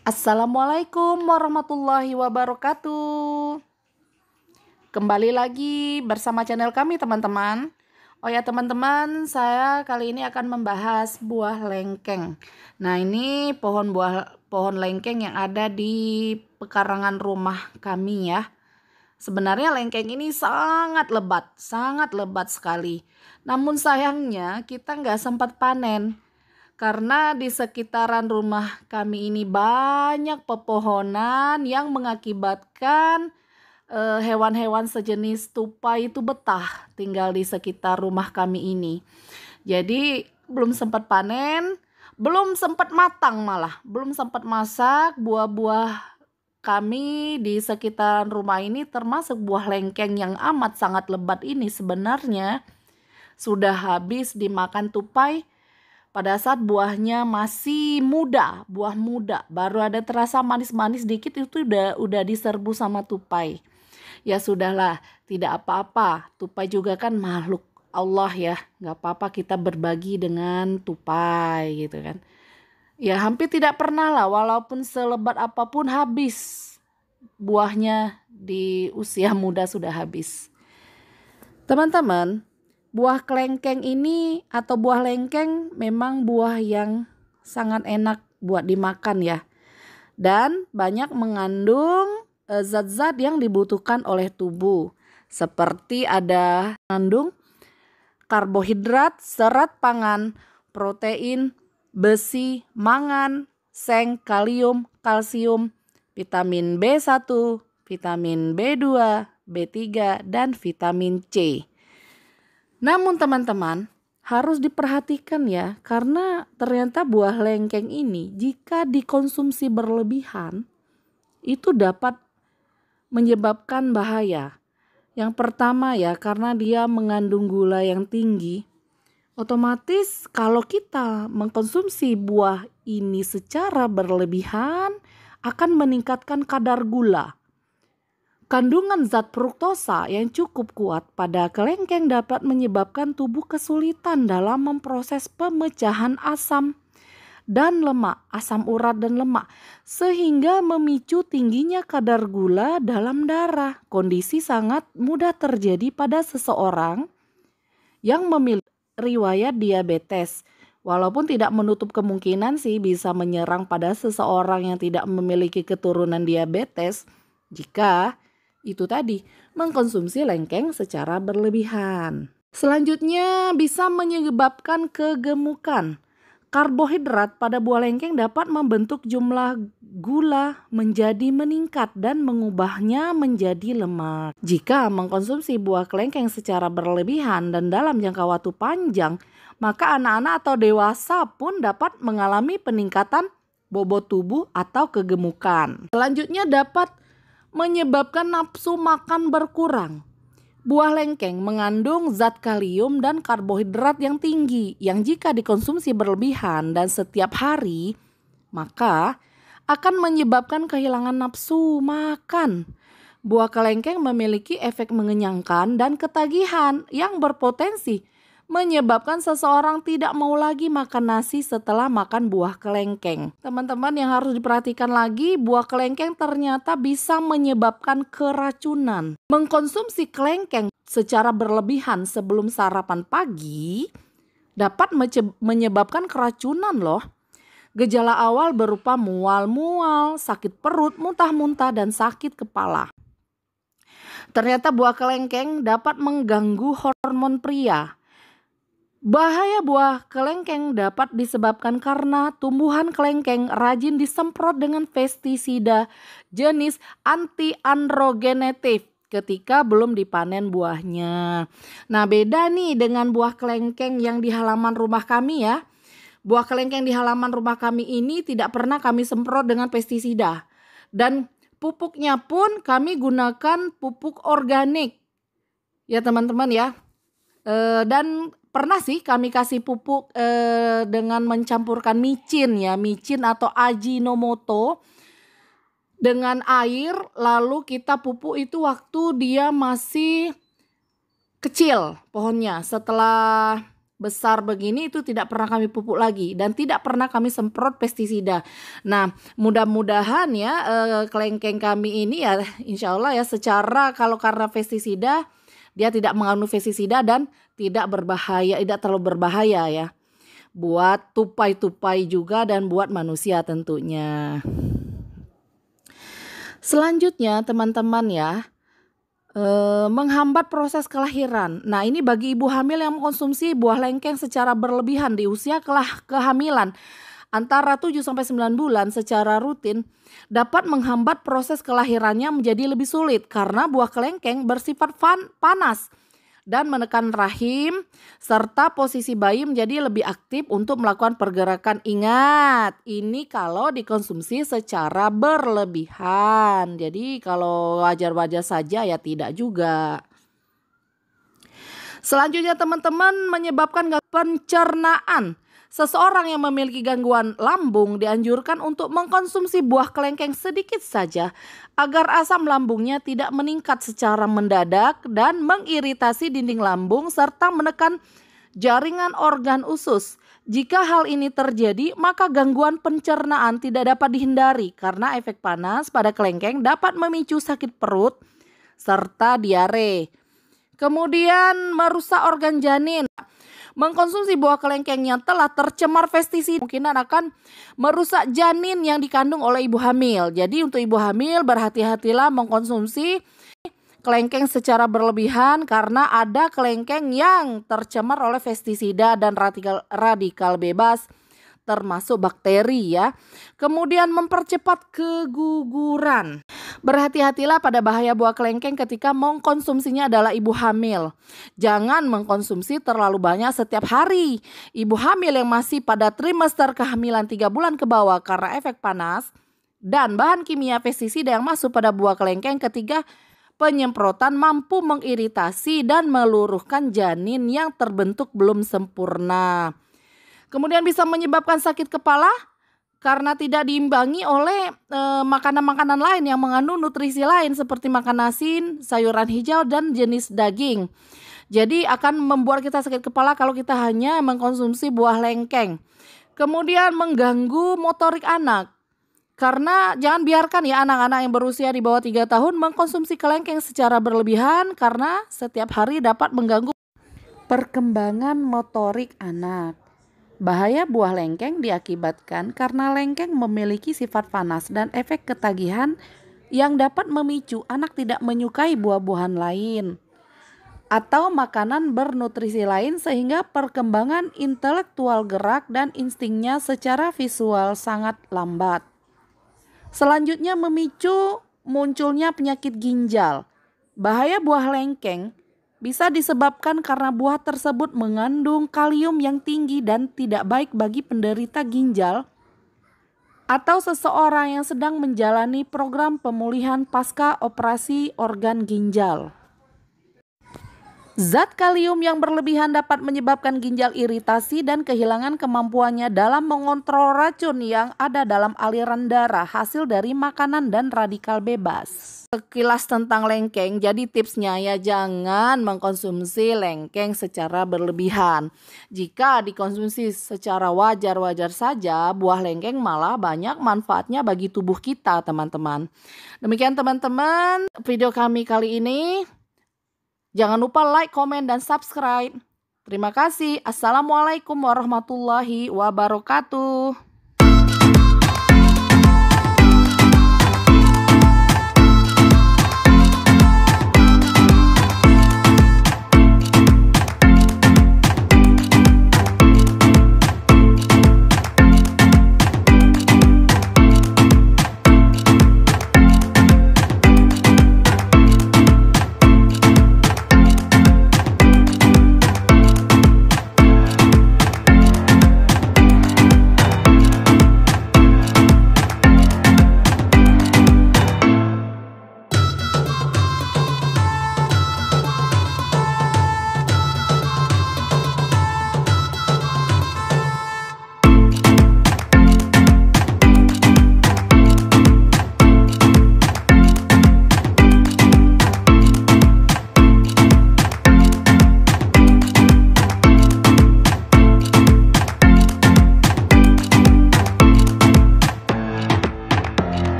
Assalamualaikum warahmatullahi wabarakatuh. Kembali lagi bersama channel kami teman-teman. Oh ya teman-teman, saya kali ini akan membahas buah lengkeng. Nah, ini pohon lengkeng yang ada di pekarangan rumah kami ya. Sebenarnya lengkeng ini sangat lebat sekali. Namun sayangnya kita nggak sempat panen. Karena di sekitaran rumah kami ini banyak pepohonan yang mengakibatkan hewan-hewan sejenis tupai itu betah tinggal di sekitar rumah kami ini. Jadi belum sempat panen, belum sempat matang malah, belum sempat masak. Buah-buah kami di sekitaran rumah ini termasuk buah lengkeng yang amat sangat lebat ini sebenarnya sudah habis dimakan tupai pada saat buahnya masih muda, buah muda, baru ada terasa manis-manis dikit itu udah diserbu sama tupai. Ya sudahlah, tidak apa-apa. Tupai juga kan makhluk Allah ya, nggak apa-apa kita berbagi dengan tupai gitu kan. Ya hampir tidak pernah lah, walaupun selebat apapun habis buahnya di usia muda sudah habis. Teman-teman, buah kelengkeng ini atau buah lengkeng memang buah yang sangat enak buat dimakan ya. Dan banyak mengandung zat-zat yang dibutuhkan oleh tubuh. Seperti ada mengandung karbohidrat, serat pangan, protein, besi, mangan, seng, kalium, kalsium, vitamin B1, vitamin B2, B3, dan vitamin C. Namun teman-teman harus diperhatikan ya, karena ternyata buah lengkeng ini jika dikonsumsi berlebihan itu dapat menyebabkan bahaya. Yang pertama ya, karena dia mengandung gula yang tinggi. Otomatis kalau kita mengkonsumsi buah ini secara berlebihan akan meningkatkan kadar gula. Kandungan zat fruktosa yang cukup kuat pada kelengkeng dapat menyebabkan tubuh kesulitan dalam memproses pemecahan asam dan lemak, asam urat dan lemak, sehingga memicu tingginya kadar gula dalam darah. Kondisi sangat mudah terjadi pada seseorang yang memiliki riwayat diabetes. Walaupun tidak menutup kemungkinan sih bisa menyerang pada seseorang yang tidak memiliki keturunan diabetes jika itu tadi mengkonsumsi lengkeng secara berlebihan. Selanjutnya bisa menyebabkan kegemukan. Karbohidrat pada buah lengkeng dapat membentuk jumlah gula menjadi meningkat dan mengubahnya menjadi lemak. Jika mengkonsumsi buah kelengkeng secara berlebihan dan dalam jangka waktu panjang, maka anak-anak atau dewasa pun dapat mengalami peningkatan bobot tubuh atau kegemukan. Selanjutnya dapat menyebabkan nafsu makan berkurang. Buah lengkeng mengandung zat kalium dan karbohidrat yang tinggi yang jika dikonsumsi berlebihan dan setiap hari, maka akan menyebabkan kehilangan nafsu makan. Buah kelengkeng memiliki efek mengenyangkan dan ketagihan yang berpotensi menyebabkan seseorang tidak mau lagi makan nasi setelah makan buah kelengkeng. Teman-teman yang harus diperhatikan lagi, buah kelengkeng ternyata bisa menyebabkan keracunan. Mengkonsumsi kelengkeng secara berlebihan sebelum sarapan pagi dapat menyebabkan keracunan loh. Gejala awal berupa mual-mual, sakit perut, muntah-muntah, dan sakit kepala. Ternyata buah kelengkeng dapat mengganggu hormon pria. Bahaya buah kelengkeng dapat disebabkan karena tumbuhan kelengkeng rajin disemprot dengan pestisida jenis anti-androgenetif ketika belum dipanen buahnya. Nah, beda nih dengan buah kelengkeng yang di halaman rumah kami ya. Buah kelengkeng di halaman rumah kami ini tidak pernah kami semprot dengan pestisida. Dan pupuknya pun kami gunakan pupuk organik. Ya teman-teman ya. Dan pernah sih kami kasih pupuk dengan mencampurkan micin ya, micin atau Ajinomoto dengan air, lalu kita pupuk itu waktu dia masih kecil pohonnya. Setelah besar begini itu tidak pernah kami pupuk lagi dan tidak pernah kami semprot pestisida. Nah, mudah-mudahan ya kelengkeng kami ini ya insya Allah ya secara kalau karena pestisida dia tidak mengandung pestisida dan tidak berbahaya, tidak terlalu berbahaya ya. Buat tupai-tupai juga dan buat manusia tentunya. Selanjutnya teman-teman ya, menghambat proses kelahiran. Nah, ini bagi ibu hamil yang mengkonsumsi buah lengkeng secara berlebihan di usia kehamilan antara 7-9 bulan secara rutin dapat menghambat proses kelahirannya menjadi lebih sulit karena buah kelengkeng bersifat panas dan menekan rahim serta posisi bayi menjadi lebih aktif untuk melakukan pergerakan. Ingat, ini kalau dikonsumsi secara berlebihan. Jadi kalau wajar-wajar saja ya tidak juga. Selanjutnya teman-teman, menyebabkan pencernaan. Seseorang yang memiliki gangguan lambung dianjurkan untuk mengkonsumsi buah kelengkeng sedikit saja agar asam lambungnya tidak meningkat secara mendadak dan mengiritasi dinding lambung serta menekan jaringan organ usus. Jika hal ini terjadi, maka gangguan pencernaan tidak dapat dihindari karena efek panas pada kelengkeng dapat memicu sakit perut serta diare. Kemudian merusak organ janin. Mengkonsumsi buah kelengkeng yang telah tercemar pestisida kemungkinan akan merusak janin yang dikandung oleh ibu hamil. Jadi untuk ibu hamil berhati-hatilah mengkonsumsi kelengkeng secara berlebihan karena ada kelengkeng yang tercemar oleh pestisida dan radikal bebas termasuk bakteri ya. Kemudian mempercepat keguguran. Berhati-hatilah pada bahaya buah kelengkeng ketika mengkonsumsinya adalah ibu hamil. Jangan mengkonsumsi terlalu banyak setiap hari. Ibu hamil yang masih pada trimester kehamilan 3 bulan ke bawah karena efek panas dan bahan kimia pestisida yang masuk pada buah kelengkeng ketika penyemprotan mampu mengiritasi dan meluruhkan janin yang terbentuk belum sempurna. Kemudian bisa menyebabkan sakit kepala karena tidak diimbangi oleh makanan-makanan lain yang mengandung nutrisi lain seperti makan asin, sayuran hijau, dan jenis daging. Jadi akan membuat kita sakit kepala kalau kita hanya mengkonsumsi buah lengkeng. Kemudian mengganggu motorik anak. Karena jangan biarkan ya anak-anak yang berusia di bawah 3 tahun mengkonsumsi kelengkeng secara berlebihan karena setiap hari dapat mengganggu perkembangan motorik anak. Bahaya buah lengkeng diakibatkan karena lengkeng memiliki sifat panas dan efek ketagihan yang dapat memicu anak tidak menyukai buah-buahan lain atau makanan bernutrisi lain sehingga perkembangan intelektual gerak dan instingnya secara visual sangat lambat. Selanjutnya memicu munculnya penyakit ginjal. Bahaya buah lengkeng bisa disebabkan karena buah tersebut mengandung kalium yang tinggi dan tidak baik bagi penderita ginjal atau seseorang yang sedang menjalani program pemulihan pasca operasi organ ginjal. Zat kalium yang berlebihan dapat menyebabkan ginjal iritasi dan kehilangan kemampuannya dalam mengontrol racun yang ada dalam aliran darah hasil dari makanan dan radikal bebas. Sekilas tentang lengkeng, jadi tipsnya ya jangan mengkonsumsi lengkeng secara berlebihan. Jika dikonsumsi secara wajar-wajar saja, buah lengkeng malah banyak manfaatnya bagi tubuh kita teman-teman. Demikian teman-teman video kami kali ini. Jangan lupa like, komen, dan subscribe. Terima kasih. Assalamualaikum warahmatullahi wabarakatuh.